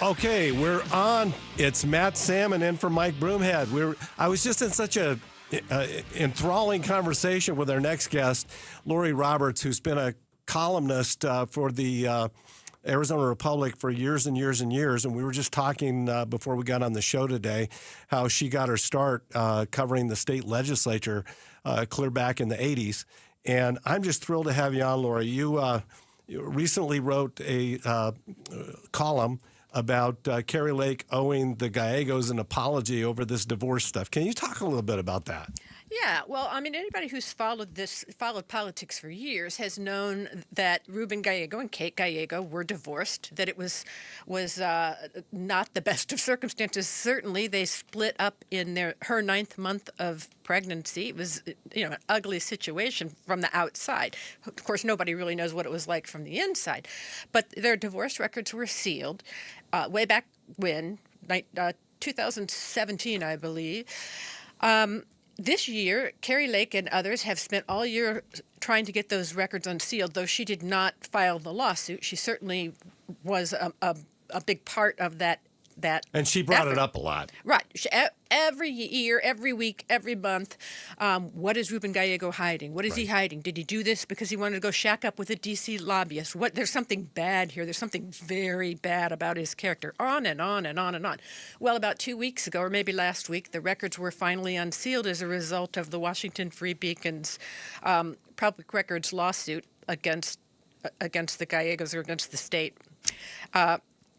Okay, we're on. It's Matt Salmon in for Mike Broomhead. I was just in such a enthralling conversation with our next guest, Laurie Roberts, who's been a columnist for the Arizona Republic for years and years and years. And we were just talking before we got on the show today how she got her start covering the state legislature clear back in the 80s. And I'm just thrilled to have you on, Laurie. You recently wrote a column about Kari Lake owing the Gallegos an apology over this divorce stuff. Can you talk a little bit about that? Yeah, well, I mean, anybody who's followed politics for years has known that Ruben Gallego and Kate Gallego were divorced, that it was not the best of circumstances. Certainly, they split up in her 9th month of pregnancy. It was, an ugly situation from the outside. Of course, nobody really knows what it was like from the inside. But their divorce records were sealed way back when, 2017, I believe. This year, Kari Lake and others have spent all year trying to get those records unsealed, though she did not file the lawsuit. She certainly was a big part of that and she brought effort. It up a lot. Right. Every year, every week, every month, what is Ruben Gallego hiding? What is he hiding? Did he do this because he wanted to go shack up with a D.C. lobbyist? There's something bad here. There's something very bad about his character. On and on and on and on. Well, about 2 weeks ago, or maybe last week, the records were finally unsealed as a result of the Washington Free Beacon's public records lawsuit against the Gallegos or against the state.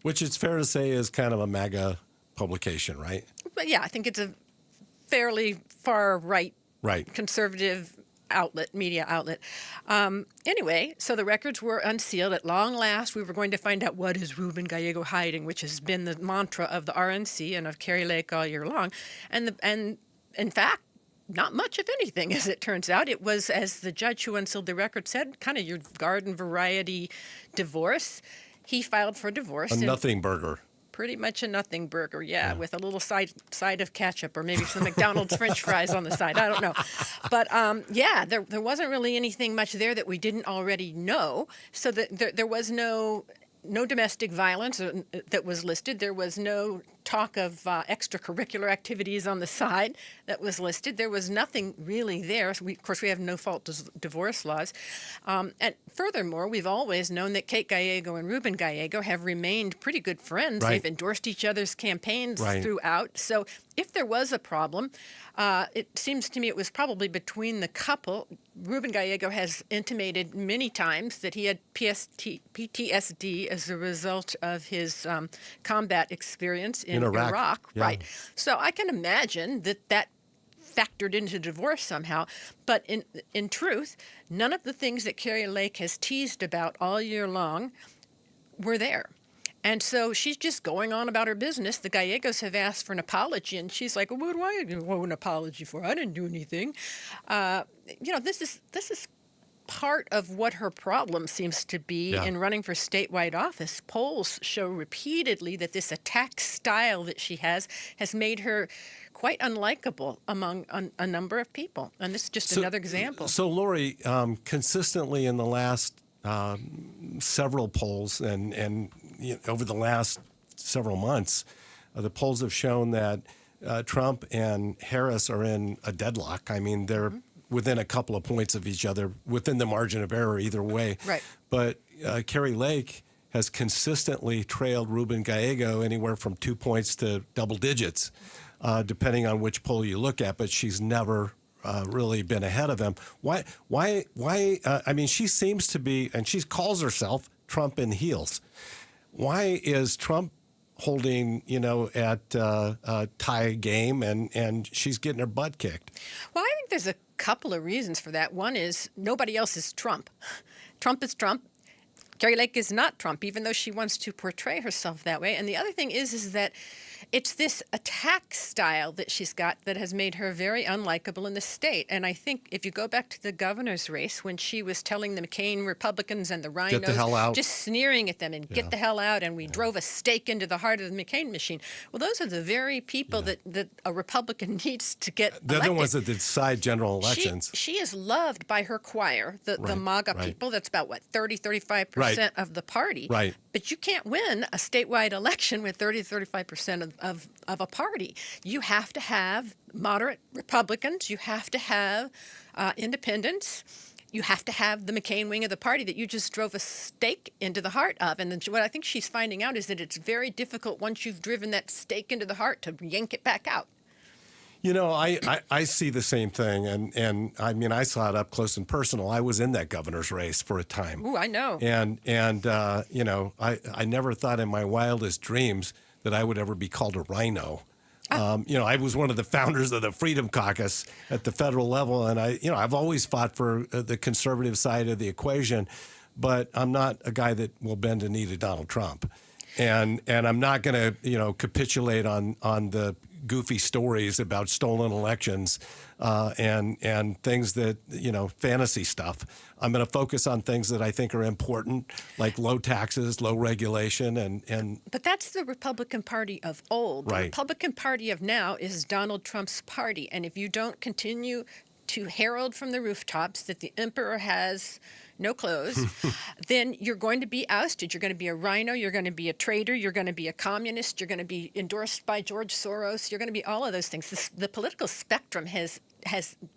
Which it's fair to say is kind of a MAGA publication, right? But yeah, I think it's a fairly far-right, conservative media outlet. Anyway, so the records were unsealed. At long last, we were going to find out what is Ruben Gallego hiding, which has been the mantra of the RNC and of Kari Lake all year long. And in fact, not much of anything, as it turns out. It was, as the judge who unsealed the record said, kind of your garden variety divorce. He filed for divorce. A nothing burger. Pretty much a nothing burger, yeah, with a little side of ketchup or maybe some McDonald's French fries on the side. I don't know. But, there wasn't really anything much there that we didn't already know. So that there was no domestic violence that was listed. There was no talk of extracurricular activities on the side that was listed. There was nothing really there. Of course, we have no-fault divorce laws. And furthermore, we've always known that Kate Gallego and Ruben Gallego have remained pretty good friends. They've endorsed each other's campaigns throughout. So if there was a problem, it seems to me it was probably between the couple. Ruben Gallego has intimated many times that he had PTSD as a result of his combat experience in Iraq. Yeah. Right. So I can imagine that factored into divorce somehow. But in truth, none of the things that Kari Lake has teased about all year long were there. And so she's just going on about her business. The Gallegos have asked for an apology, and she's like, well, what do I owe an apology for? I didn't do anything. This is part of what her problem seems to be in running for statewide office. Polls show repeatedly that this attack style that she has made her quite unlikable among a number of people. And this is just another example. So, Laurie, consistently in the last several polls and over the last several months, the polls have shown that Trump and Harris are in a deadlock. I mean, they're within a couple of points of each other, within the margin of error either way. Right. But Kari Lake has consistently trailed Ruben Gallego anywhere from 2 points to double digits, depending on which poll you look at, but she's never really been ahead of him. Why? I mean, she seems to be, and she calls herself Trump in heels. Why is Trump holding, at tie game and she's getting her butt kicked? Well, I think there's a couple of reasons for that. One is nobody else is Trump. Trump is Trump. Kari Lake is not Trump, even though she wants to portray herself that way. And the other thing is that it's this attack style that she's got that has made her very unlikable in the state. And I think if you go back to the governor's race, when she was telling the McCain Republicans and the rhinos, get the hell out, just sneering at them and get the hell out, and we drove a stake into the heart of the McCain machine. Well, those are the very people that a Republican needs to get elected. They're the ones that decide general elections. She is loved by her choir, the MAGA people. That's about, 30, 35% of the party. Right. But you can't win a statewide election with 30 to 35% of a party. You have to have moderate Republicans. You have to have independents. You have to have the McCain wing of the party that you just drove a stake into the heart of. And then what I think she's finding out is that it's very difficult once you've driven that stake into the heart to yank it back out. I see the same thing, and I mean, I saw it up close and personal. I was in that governor's race for a time. Ooh, I know. And I never thought in my wildest dreams that I would ever be called a rhino. I was one of the founders of the Freedom Caucus at the federal level, and I've always fought for the conservative side of the equation, but I'm not a guy that will bend a knee to Donald Trump. And I'm not going to, capitulate on the goofy stories about stolen elections and things that, fantasy stuff. I'm going to focus on things that I think are important, like low taxes, low regulation, and. But that's the Republican Party of old. Right. The Republican Party of now is Donald Trump's party. And if you don't continue to herald from the rooftops that the emperor has no clothes, then you're going to be ousted. You're going to be a rhino. You're going to be a traitor. You're going to be a communist. You're going to be endorsed by George Soros. You're going to be all of those things. The political spectrum has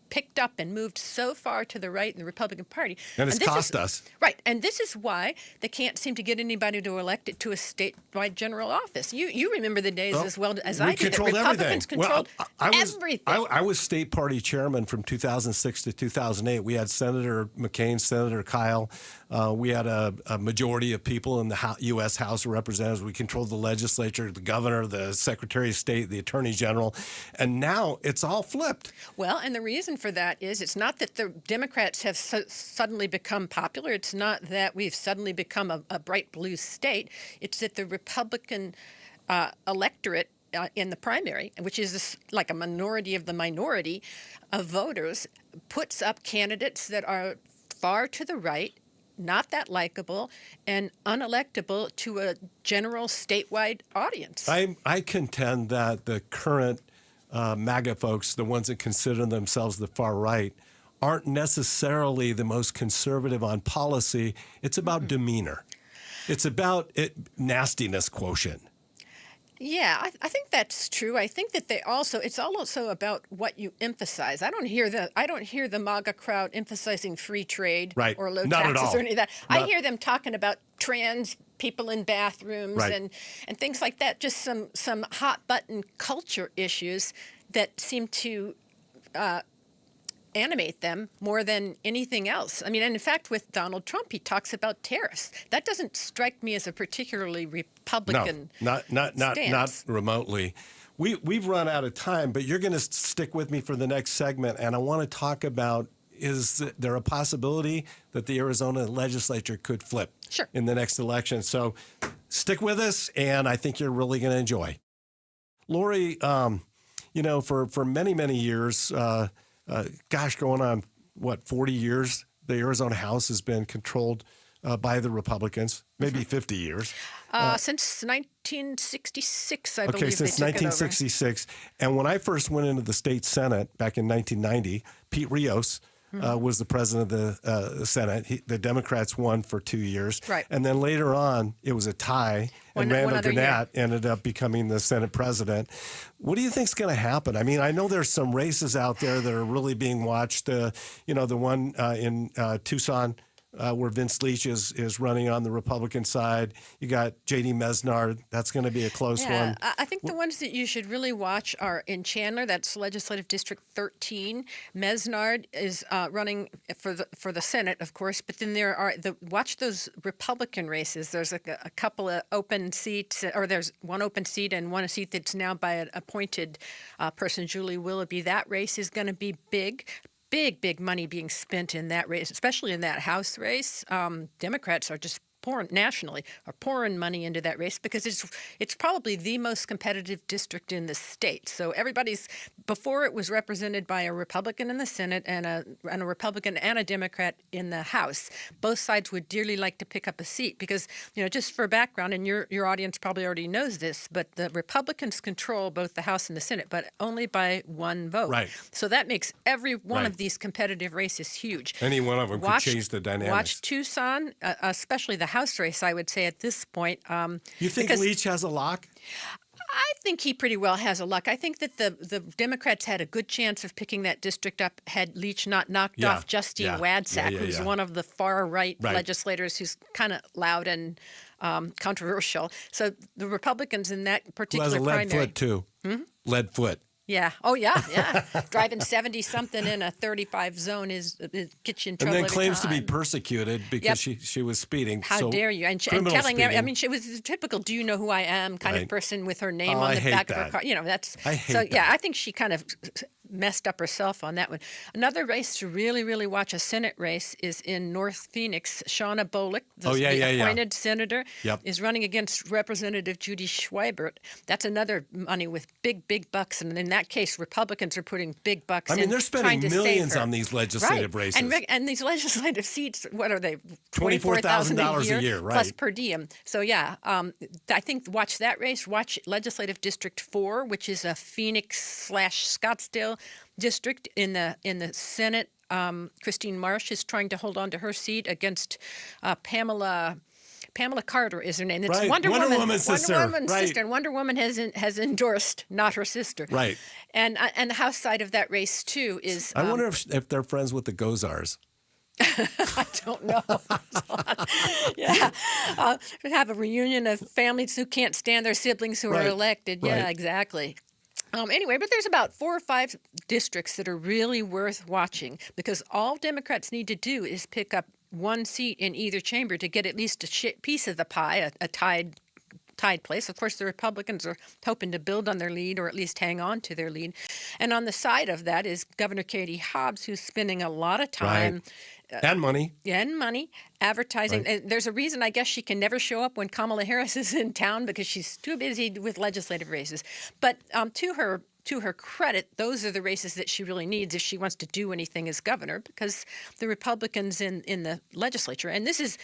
picked up and moved so far to the right in the Republican Party. And it's cost us. Right. And this is why they can't seem to get anybody to elect it to a statewide general office. You remember the days as well as I do that Republicans controlled everything. I was state party chairman from 2006 to 2008. We had Senator McCain, Senator Kyle. We had a majority of people in the U.S. House of Representatives. We controlled the legislature, the governor, the Secretary of State, the Attorney General. And now it's all flipped. Well, and the reason for that is it's not that the Democrats have suddenly become popular. It's not that we've suddenly become a bright blue state. It's that the Republican electorate in the primary, which is like a minority of the minority of voters, puts up candidates that are far to the right, not that likable, and unelectable to a general statewide audience. I contend that the current MAGA folks, the ones that consider themselves the far right, aren't necessarily the most conservative on policy. It's about demeanor. It's about nastiness quotient. Yeah, I think that's true. I think that it's also about what you emphasize. I don't hear the MAGA crowd emphasizing free trade or low taxes or any of that. I hear them talking about trans people in bathrooms and things like that. Just some hot button culture issues that seem to animate them more than anything else. I mean, and in fact, with Donald Trump, he talks about tariffs. That doesn't strike me as a particularly Republican stance. Not remotely. We've run out of time, but you're going to stick with me for the next segment, and I want to talk about, is there a possibility that the Arizona legislature could flip in the next election? So stick with us, and I think you're really going to enjoy. Laurie, for many, many years, going on, 40 years, the Arizona House has been controlled by the Republicans, maybe 50 years. Since 1966, I believe. Okay, since 1966. And when I first went into the state Senate back in 1990, Pete Rios was the president of the Senate. The Democrats won for 2 years. Right. And then later on, it was a tie, and Randall Gannett ended up becoming the Senate president. What do you think's going to happen? I mean, I know there's some races out there that are really being watched. The one in Tucson, where Vince Leach is running on the Republican side. You got J.D. Mesnard. That's going to be a close one. I think the ones that you should really watch are in Chandler. That's Legislative District 13. Mesnard is running for the Senate, of course. But then watch those Republican races. There's a couple of open seats, or there's one open seat and one seat that's now by an appointed person, Julie Willoughby. That race is going to be big. Big money being spent in that race, especially in that House race. Democrats are just pouring money into that race because it's probably the most competitive district in the state. So before it was represented by a Republican in the Senate and a Republican and a Democrat in the House. Both sides would dearly like to pick up a seat because, just for background, and your audience probably already knows this, but the Republicans control both the House and the Senate, but only by one vote. Right. So that makes every one of these competitive races huge. Any one of them could change the dynamics. Watch Tucson, especially the House race, I would say at this point. You think Leach has a lock? I think he pretty well has a luck. I think that the Democrats had a good chance of picking that district up had Leach not knocked off Justine Wadsack, who's one of the far-right legislators who's kind of loud and controversial. So the Republicans in that particular primary... Who has a lead foot, too. Lead foot. Yeah. Oh, yeah. Driving 70-something in a 35 zone gets you in trouble. And then claims to be persecuted because she was speeding. How dare you? And telling everyone, I mean, she was a typical "do you know who I am" kind of person with her name on the back of her car. You know, that's... I hate that. I think she kind of messed up herself on that one. Another race to really, really watch, a Senate race, is in North Phoenix. Shauna Bolick, the appointed senator, is running against Representative Judy Schweibert. That's another money with big, big bucks. And in that case, Republicans are putting big bucks in. I mean, they're spending millions on these legislative races. And these legislative seats, what are they? $24,000 a year, right. Plus per diem. So, I think watch that race. Watch Legislative District 4, which is a Phoenix/Scottsdale district in the Senate. Christine Marsh is trying to hold on to her seat against Pamela Carter is her name. It's Wonder Woman's sister. And Wonder Woman has endorsed, not her sister. Right. And the House side of that race too is. I wonder if they're friends with the Gozars. I don't know. Have a reunion of families who can't stand their siblings who are elected. Right. Yeah, exactly. Anyway, but there's about 4 or 5 districts that are really worth watching because all Democrats need to do is pick up one seat in either chamber to get at least a piece of the pie, a tied place. Of course, the Republicans are hoping to build on their lead or at least hang on to their lead. And on the side of that is Governor Katie Hobbs, who's spending a lot of time and money advertising. And there's a reason, I guess, she can never show up when Kamala Harris is in town because she's too busy with legislative races. But to her credit, those are the races that she really needs if she wants to do anything as governor, because the Republicans in the legislature, and this is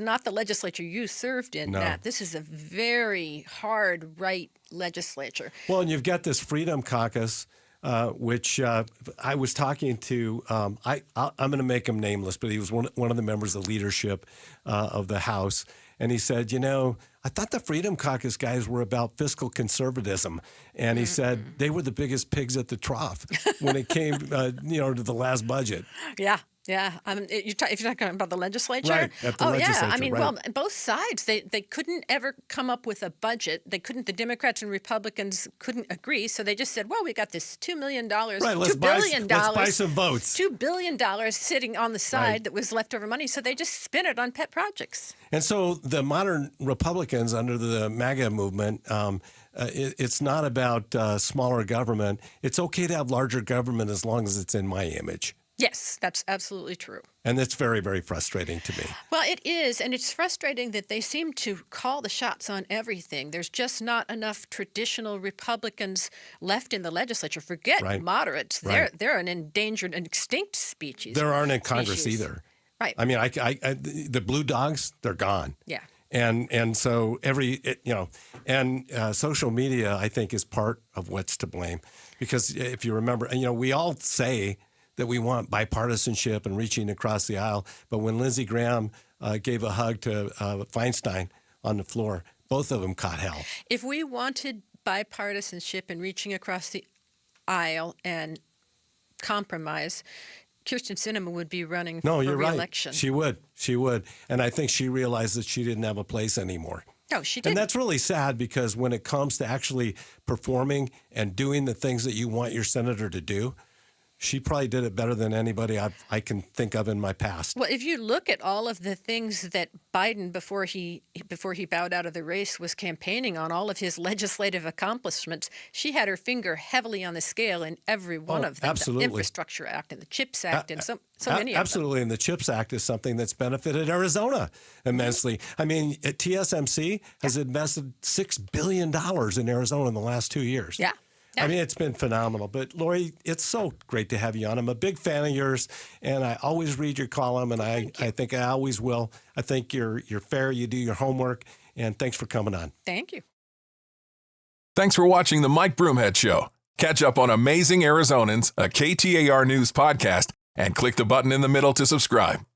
not the legislature you served in, Matt. This is a very hard right legislature. Well, and you've got this Freedom Caucus, which I was talking to. I'm going to make him nameless, but he was one of the members of leadership of the House. And he said, I thought the Freedom Caucus guys were about fiscal conservatism. And he said they were the biggest pigs at the trough when it came, to the last budget. Yeah. Yeah, if you're talking about the legislature? Right, at the legislature, I mean, well, both sides, they couldn't ever come up with a budget. The Democrats and Republicans couldn't agree, so they just said, well, we got this $2 million, $2 billion. Let's buy some votes. $2 billion sitting on the side that was leftover money, so they just spent it on pet projects. And so the modern Republicans under the MAGA movement, it's not about smaller government. It's okay to have larger government as long as it's in my image. Yes, that's absolutely true. And that's very, very frustrating to me. Well, it is, and it's frustrating that they seem to call the shots on everything. There's just not enough traditional Republicans left in the legislature. Forget moderates. They're an endangered and extinct species. There aren't in Congress either. Right. I mean, the blue dogs, they're gone. Yeah. And so social media, I think, is part of what's to blame. Because if you remember, we all say that we want bipartisanship and reaching across the aisle. But when Lindsey Graham gave a hug to Feinstein on the floor, both of them caught hell. If we wanted bipartisanship and reaching across the aisle and compromise, Kyrsten Sinema would be running for re-election. Right. She would. And I think she realized that she didn't have a place anymore. No, she didn't. And that's really sad because when it comes to actually performing and doing the things that you want your senator to do, she probably did it better than anybody I can think of in my past. Well, if you look at all of the things that Biden, before he bowed out of the race, was campaigning on, all of his legislative accomplishments, she had her finger heavily on the scale in every one of them. Absolutely. The Infrastructure Act and the CHIPS Act and so many of them. Absolutely. And the CHIPS Act is something that's benefited Arizona immensely. I mean, TSMC has invested $6 billion in Arizona in the last 2 years. Yeah. I mean, it's been phenomenal. But, Laurie, it's so great to have you on. I'm a big fan of yours, and I always read your column, and I think I always will. I think you're fair. You do your homework, and thanks for coming on. Thank you. Thanks for watching the Mike Broomhead Show. Catch up on Amazing Arizonans, a KTAR News podcast, and click the button in the middle to subscribe.